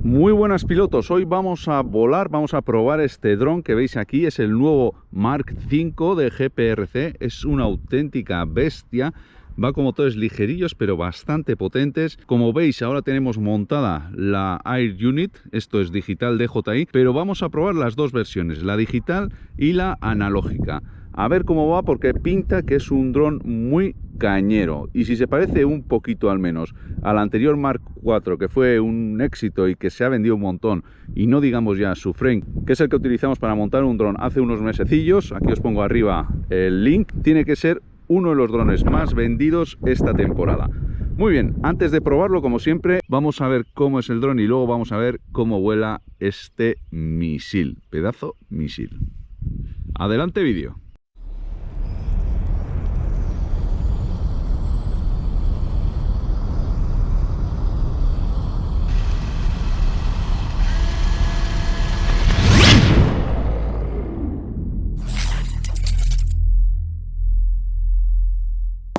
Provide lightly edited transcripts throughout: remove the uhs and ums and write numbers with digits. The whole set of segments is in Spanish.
Muy buenas pilotos, hoy vamos a volar, vamos a probar este dron que veis aquí, es el nuevo Mark V de GPRC, es una auténtica bestia, va con motores ligerillos pero bastante potentes. Como veis ahora tenemos montada la Air Unit, esto es digital DJI, pero vamos a probar las dos versiones, la digital y la analógica. A ver cómo va porque pinta que es un dron muy cañero y si se parece un poquito al menos al anterior Mark IV, que fue un éxito y que se ha vendido un montón, y no digamos ya su frame, que es el que utilizamos para montar un dron hace unos mesecillos, aquí os pongo arriba el link, tiene que ser uno de los drones más vendidos esta temporada. Muy bien, antes de probarlo, como siempre, vamos a ver cómo es el dron y luego vamos a ver cómo vuela este misil, pedazo misil. Adelante vídeo.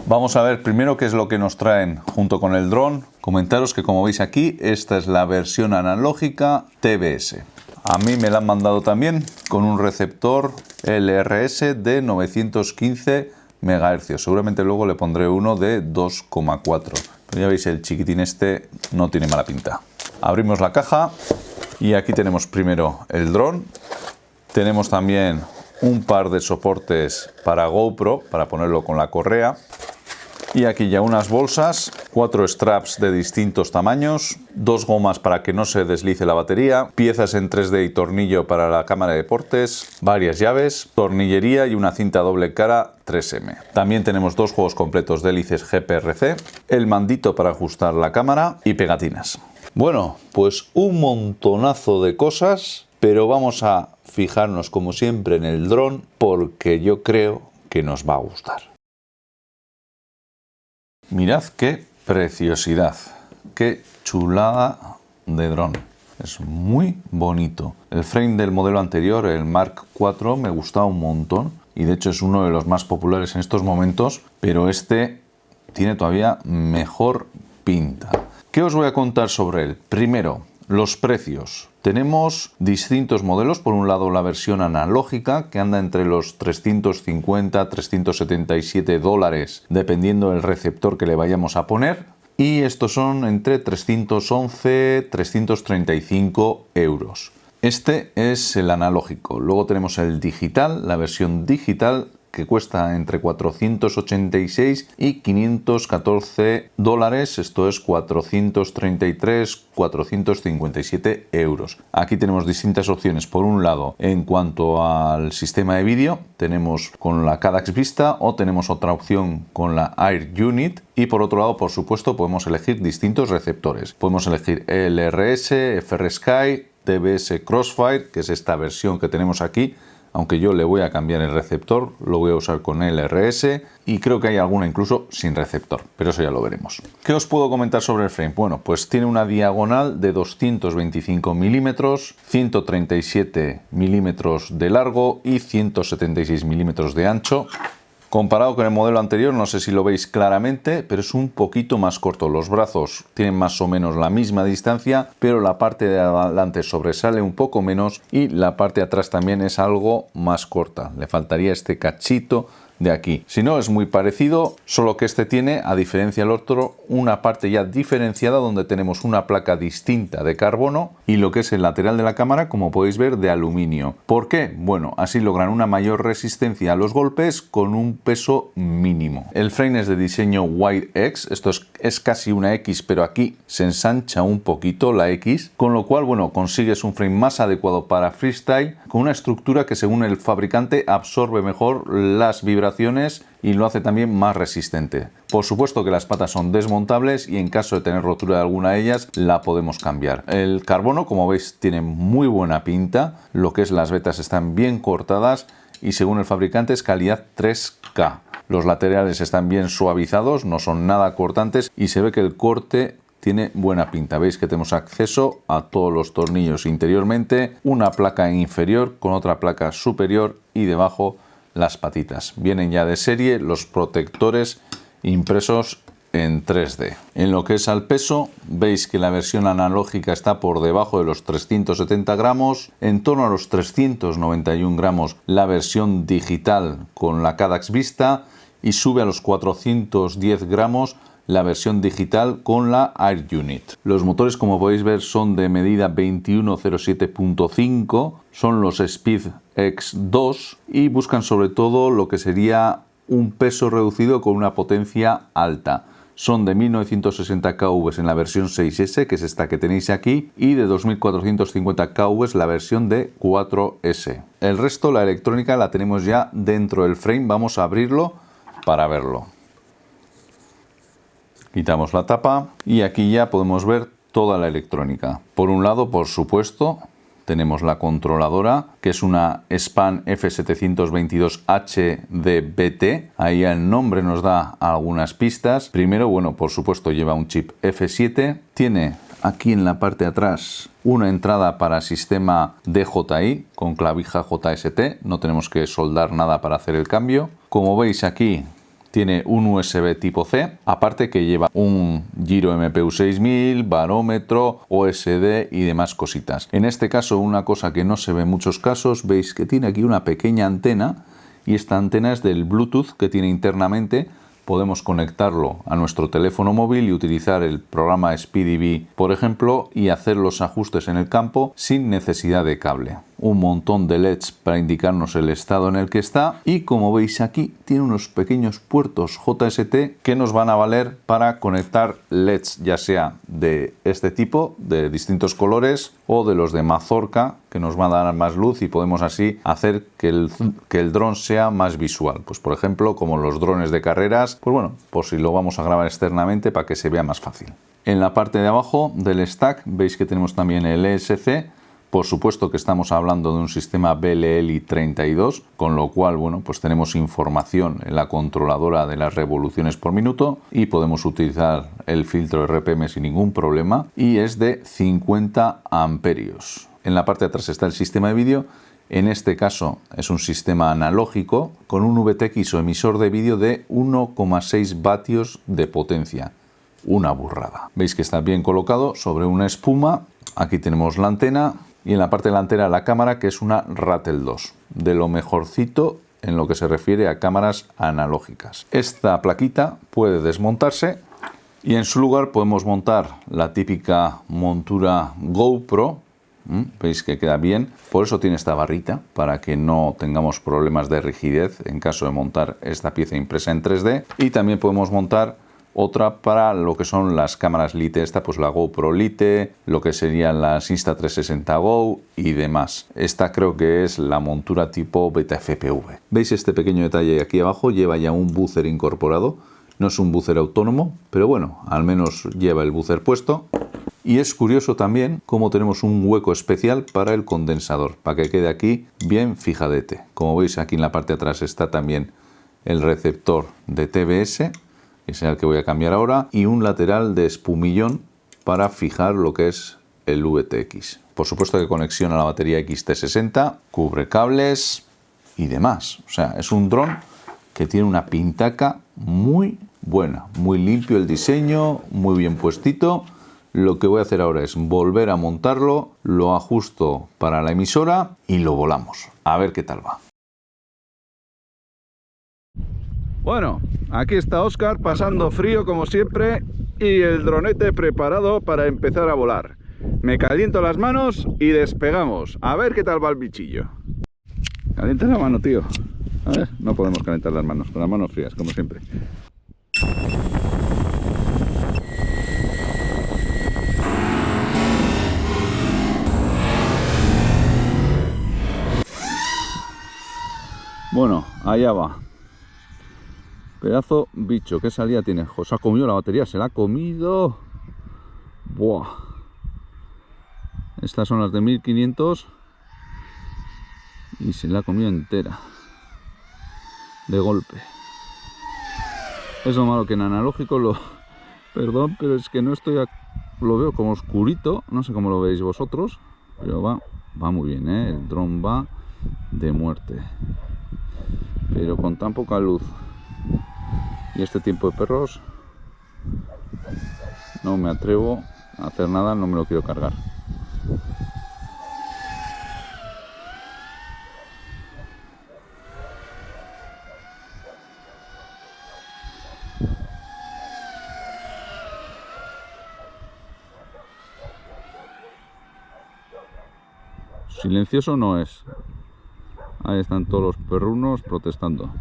Vamos a ver primero qué es lo que nos traen junto con el dron. Comentaros que, como veis aquí, esta es la versión analógica TBS. A mí me la han mandado también con un receptor LRS de 915 MHz. Seguramente luego le pondré uno de 2,4. Pero ya veis, el chiquitín este no tiene mala pinta. Abrimos la caja y aquí tenemos primero el dron. Tenemos también un par de soportes para GoPro, para ponerlo con la correa. Y aquí ya unas bolsas, 4 straps de distintos tamaños, 2 gomas para que no se deslice la batería, piezas en 3D y tornillo para la cámara de deportes, varias llaves, tornillería y una cinta doble cara 3M. También tenemos 2 juegos completos de hélices GPRC, el mandito para ajustar la cámara y pegatinas. Bueno, pues un montonazo de cosas, pero vamos a fijarnos como siempre en el dron porque yo creo que nos va a gustar. Mirad qué preciosidad, qué chulada de dron. Es muy bonito. El frame del modelo anterior, el Mark IV, me gustaba un montón y de hecho es uno de los más populares en estos momentos, pero este tiene todavía mejor pinta. ¿Qué os voy a contar sobre él? Primero, los precios. Tenemos distintos modelos. Por un lado, la versión analógica, que anda entre los 350 377 dólares, dependiendo del receptor que le vayamos a poner. Y estos son entre 311 335 euros. Este es el analógico. Luego tenemos el digital, la versión digital, que cuesta entre 486 y 514 dólares, esto es 433, 457 euros. Aquí tenemos distintas opciones. Por un lado, en cuanto al sistema de vídeo, tenemos con la Cadax Vista o tenemos otra opción con la Air Unit. Y por otro lado, por supuesto, podemos elegir distintos receptores. Podemos elegir LRS, FrSky, TBS Crossfire, que es esta versión que tenemos aquí. Aunque yo le voy a cambiar el receptor, lo voy a usar con LRS y creo que hay alguna incluso sin receptor, pero eso ya lo veremos. ¿Qué os puedo comentar sobre el frame? Bueno, pues tiene una diagonal de 225 milímetros, 137 milímetros de largo y 176 milímetros de ancho. Comparado con el modelo anterior, no sé si lo veis claramente, pero es un poquito más corto. Los brazos tienen más o menos la misma distancia, pero la parte de adelante sobresale un poco menos y la parte de atrás también es algo más corta. Le faltaría este cachito de aquí. Si no, es muy parecido, solo que este tiene, a diferencia del otro, una parte ya diferenciada donde tenemos una placa distinta de carbono y lo que es el lateral de la cámara, como podéis ver, de aluminio. ¿Por qué? Bueno, así logran una mayor resistencia a los golpes con un peso mínimo. El frame es de diseño Wide X, esto es casi una X, pero aquí se ensancha un poquito la X, con lo cual, bueno, consigues un frame más adecuado para freestyle, con una estructura que según el fabricante absorbe mejor las vibraciones y lo hace también más resistente. Por supuesto que las patas son desmontables y en caso de tener rotura de alguna de ellas la podemos cambiar. El carbono, como veis, tiene muy buena pinta, lo que es las vetas están bien cortadas y según el fabricante es calidad 3K. Los laterales están bien suavizados, no son nada cortantes y se ve que el corte tiene buena pinta. Veis que tenemos acceso a todos los tornillos interiormente, una placa inferior con otra placa superior y debajo las patitas. Vienen ya de serie los protectores impresos en 3D. En lo que es al peso, veis que la versión analógica está por debajo de los 370 gramos, en torno a los 391 gramos la versión digital con la Cadax Vista y sube a los 410 gramos la versión digital con la Air Unit. Los motores, como podéis ver, son de medida 2107.5, son los Speed X2 y buscan sobre todo lo que sería un peso reducido con una potencia alta. Son de 1960 kV en la versión 6S, que es esta que tenéis aquí, y de 2450 kV la versión de 4S. El resto, la electrónica, la tenemos ya dentro del frame. Vamos a abrirlo para verlo. Quitamos la tapa y aquí ya podemos ver toda la electrónica. Por un lado, por supuesto, tenemos la controladora, que es una Span F722H DBT. Ahí el nombre nos da algunas pistas. Primero, bueno, por supuesto lleva un chip F7. Tiene aquí en la parte de atrás una entrada para sistema DJI con clavija JST. No tenemos que soldar nada para hacer el cambio. Como veis aquí, tiene un USB tipo C, aparte que lleva un giro MPU 6000, barómetro, OSD y demás cositas. En este caso, una cosa que no se ve en muchos casos, veis que tiene aquí una pequeña antena y esta antena es del Bluetooth que tiene internamente. Podemos conectarlo a nuestro teléfono móvil y utilizar el programa SpeedyBee, por ejemplo, y hacer los ajustes en el campo sin necesidad de cable. Un montón de LEDs para indicarnos el estado en el que está y, como veis aquí, tiene unos pequeños puertos JST que nos van a valer para conectar LEDs, ya sea de este tipo, de distintos colores, o de los de mazorca, que nos van a dar más luz y podemos así hacer que el dron sea más visual. Pues por ejemplo, como los drones de carreras, pues bueno, por si lo vamos a grabar externamente para que se vea más fácil. En la parte de abajo del stack veis que tenemos también el ESC. Por supuesto que estamos hablando de un sistema BLELI 32, con lo cual, bueno, pues tenemos información en la controladora de las revoluciones por minuto y podemos utilizar el filtro RPM sin ningún problema y es de 50 amperios. En la parte de atrás está el sistema de vídeo. En este caso es un sistema analógico con un VTX o emisor de vídeo de 1,6 vatios de potencia. Una burrada. Veis que está bien colocado sobre una espuma. Aquí tenemos la antena. Y en la parte delantera la cámara, que es una Rattle 2, de lo mejorcito en lo que se refiere a cámaras analógicas. Esta plaquita puede desmontarse y en su lugar podemos montar la típica montura GoPro. Veis que queda bien, por eso tiene esta barrita, para que no tengamos problemas de rigidez en caso de montar esta pieza impresa en 3D. Y también podemos montar otra para lo que son las cámaras Lite, esta pues la GoPro Lite, lo que serían las Insta360 Go y demás. Esta creo que es la montura tipo Beta FPV. ¿Veis este pequeño detalle aquí abajo? Lleva ya un buzzer incorporado. No es un buzzer autónomo, pero bueno, al menos lleva el buzzer puesto. Y es curioso también cómo tenemos un hueco especial para el condensador, para que quede aquí bien fijadete. Como veis aquí en la parte de atrás está también el receptor de TBS, que es el que voy a cambiar ahora, y un lateral de espumillón para fijar lo que es el VTX. Por supuesto que conexión a la batería XT60, cubre cables y demás. O sea, es un dron que tiene una pintaca muy buena, muy limpio el diseño, muy bien puestito. Lo que voy a hacer ahora es volver a montarlo, lo ajusto para la emisora y lo volamos. A ver qué tal va. Bueno, aquí está Óscar pasando frío como siempre y el dronete preparado para empezar a volar. Me caliento las manos y despegamos. A ver qué tal va el bichillo. Calienta la mano, tío. A ver, no podemos calentar las manos, con las manos frías, como siempre. Bueno, allá va. Pedazo bicho, ¿qué salida tiene? Se ha comido la batería, se la ha comido. Buah. Estas son las de 1500 y se la ha comido entera. De golpe. Es lo malo que en analógico Perdón, pero es que no estoy... Lo veo como oscurito, no sé cómo lo veis vosotros, pero va muy bien, ¿eh? El dron va de muerte. Pero con tan poca luz y este tiempo de perros, No me atrevo a hacer nada, no me lo quiero cargar. Silencioso no es. Ahí están todos los perrunos protestando.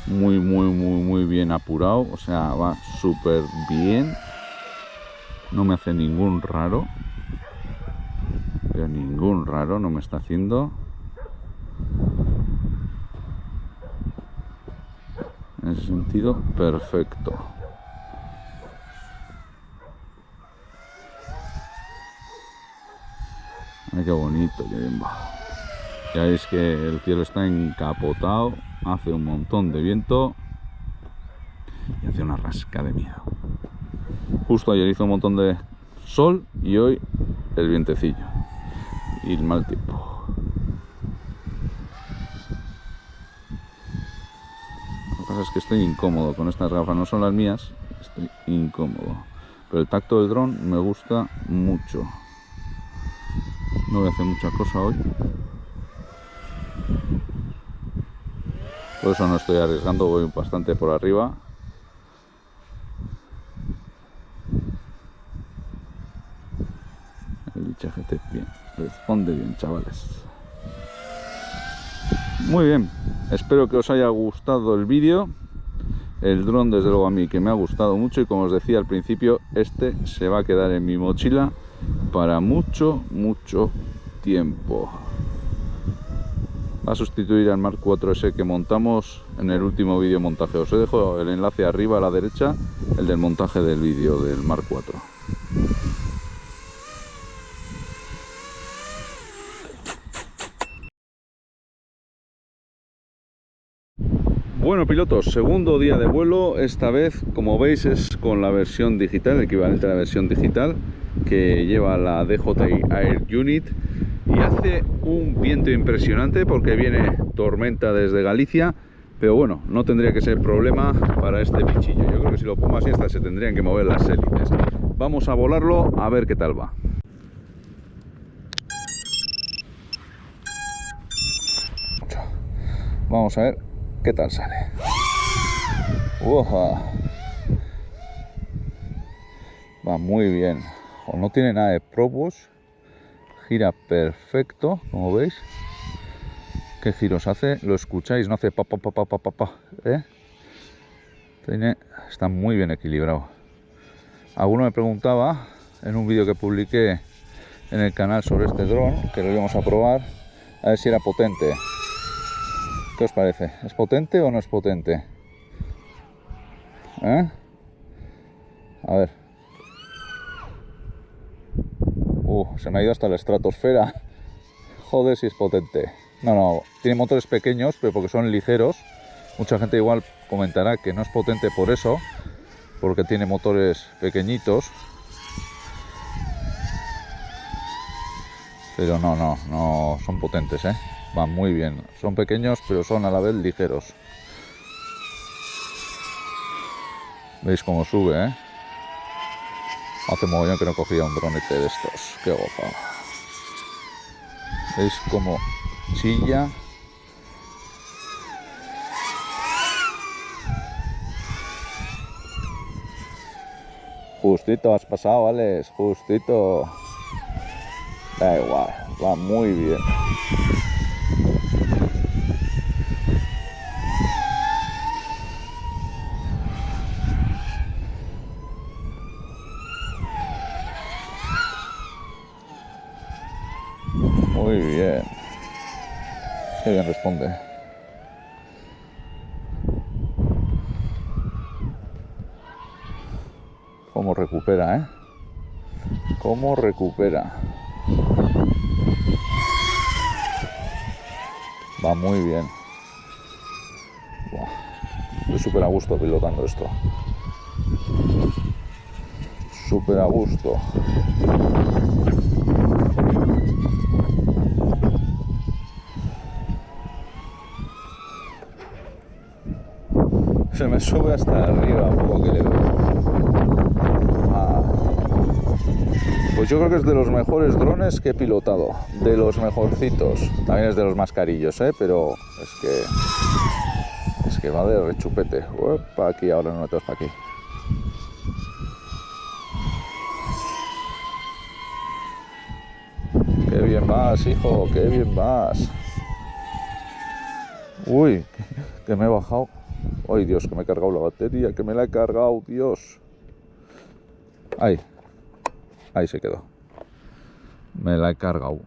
Muy bien apurado. O sea, va súper bien. No me hace ningún raro. Pero ningún raro no me está haciendo. En ese sentido, perfecto. Ay, qué bonito, qué bien va. Ya veis que el cielo está encapotado, hace un montón de viento y hace una rasca de miedo. Justo ayer hizo un montón de sol y hoy el vientecillo y el mal tiempo. Lo que pasa es que estoy incómodo con estas gafas, no son las mías, estoy incómodo. Pero el tacto del dron me gusta mucho. No voy a hacer mucha cosa hoy. Por eso no estoy arriesgando, voy bastante por arriba. El GT bien, responde bien, chavales. Muy bien, espero que os haya gustado el vídeo. El dron, desde luego, a mí que me ha gustado mucho, y como os decía al principio, este se va a quedar en mi mochila para mucho tiempo. Va a sustituir al Mark 4S que montamos en el último vídeo montaje. Os dejo el enlace arriba a la derecha, el del montaje del vídeo del Mark 4. Bueno, pilotos, segundo día de vuelo. Esta vez, como veis, es con la versión digital, el equivalente a la versión digital que lleva la DJI Air Unit, y hace un viento impresionante porque viene tormenta desde Galicia, pero bueno, no tendría que ser problema para este bichillo. Yo creo que si lo pongo así, hasta se tendrían que mover las hélices. Vamos a volarlo a ver qué tal va. Vamos a ver qué tal sale. ¡Uja! Va muy bien. No tiene nada de propus. Gira perfecto, como veis. ¿Qué giros hace? Lo escucháis, no hace pa. ¿Eh? Está muy bien equilibrado. Alguno me preguntaba en un vídeo que publiqué en el canal sobre este dron, que lo íbamos a probar, a ver si era potente. ¿Qué os parece? ¿Es potente o no es potente? ¿Eh? A ver. Se me ha ido hasta la estratosfera. Joder, si es potente. No, tiene motores pequeños, pero porque son ligeros. Mucha gente igual comentará que no es potente por eso, porque tiene motores pequeñitos. Pero no son potentes, ¿eh? Van muy bien. Son pequeños, pero son a la vez ligeros. ¿Veis cómo sube, eh? Hace mogollón que no cogía un dronete de estos. Qué gozada. ¿Veis cómo chilla? Justito has pasado, Alex. Justito. Da igual. Va muy bien. Muy bien. Qué bien responde. Cómo recupera, ¿eh? Cómo recupera. Va muy bien. Buah. Estoy súper a gusto pilotando esto. Súper a gusto. Se me sube hasta arriba un poco que le veo. Pues yo creo que es de los mejores drones que he pilotado, de los mejorcitos. También es de los más carillos, pero es que va de rechupete. Para aquí, ahora no metemos para aquí. Qué bien vas, hijo, qué bien vas. Uy, que me he bajado. Ay, Dios, que me he cargado la batería, que me la he cargado, Dios. Ahí se quedó. Me la he cargado.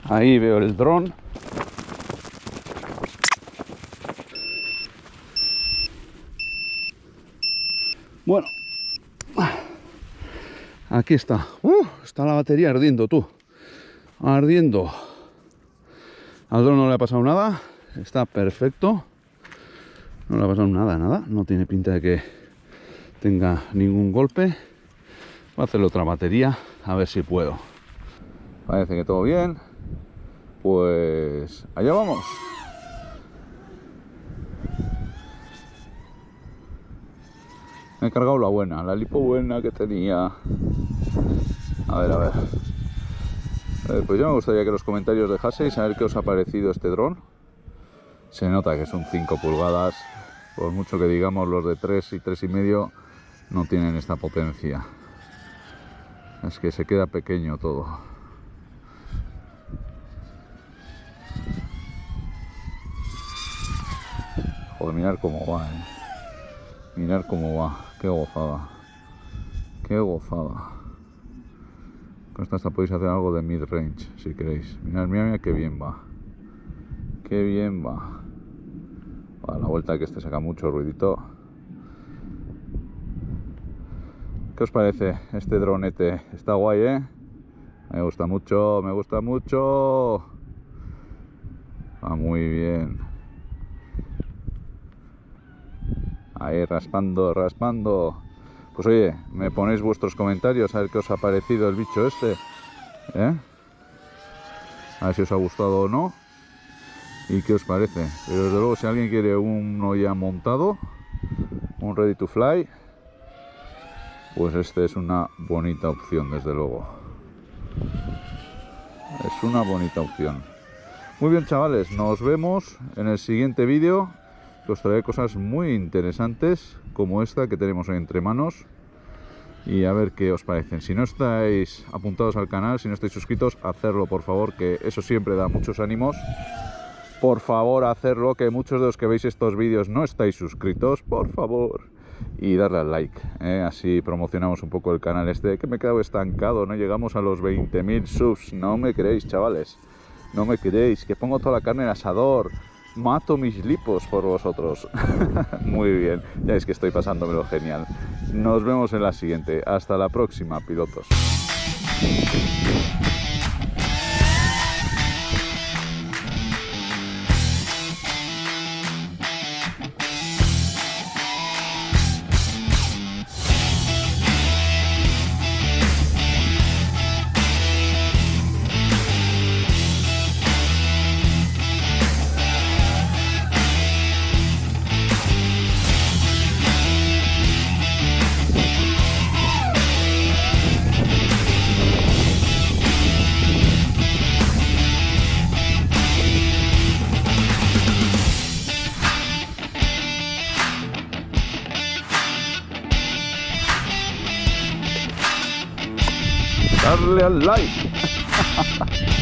Ahí veo el dron. Bueno, aquí está. Está la batería ardiendo, tú. Ardiendo. Al dron no le ha pasado nada. Está perfecto. No le ha pasado nada. No tiene pinta de que tenga ningún golpe. Voy a hacerle otra batería, a ver si puedo. Parece que todo bien. Pues allá vamos. Me he cargado la buena, la lipo buena que tenía. A ver. Pues yo me gustaría que en los comentarios dejaseis a ver qué os ha parecido este dron. Se nota que son 5 pulgadas. Por mucho que digamos los de 3 y 3,5 no tienen esta potencia. Es que se queda pequeño todo. Joder, mirar cómo va, Mirar cómo va. Qué gozada. Qué gozada. Con esta hasta podéis hacer algo de mid-range, si queréis. Mirad qué bien va. Qué bien va. A la vuelta que este saca mucho ruidito. ¿Qué os parece este dronete? Está guay, Me gusta mucho, me gusta mucho. Va muy bien. Ahí raspando. Pues oye, me ponéis vuestros comentarios a ver qué os ha parecido el bicho este. A ver si os ha gustado o no. ¿Y qué os parece? Pero desde luego si alguien quiere uno ya montado, un ready to fly, pues este es una bonita opción, desde luego. Es una bonita opción. Muy bien, chavales, nos vemos en el siguiente vídeo, que os traeré cosas muy interesantes como esta que tenemos hoy entre manos. Y a ver qué os parecen. Si no estáis apuntados al canal, si no estáis suscritos, hacedlo por favor, que eso siempre da muchos ánimos. Por favor, hacerlo, que muchos de los que veis estos vídeos no estáis suscritos, por favor. Y darle al like, así promocionamos un poco el canal este, que me he quedado estancado, no llegamos a los 20.000 subs. No me creéis, chavales, no me creéis, que pongo toda la carne en el asador, mato mis lipos por vosotros. Muy bien, ya es que estoy pasándomelo genial. Nos vemos en la siguiente, hasta la próxima, pilotos. Darle al like.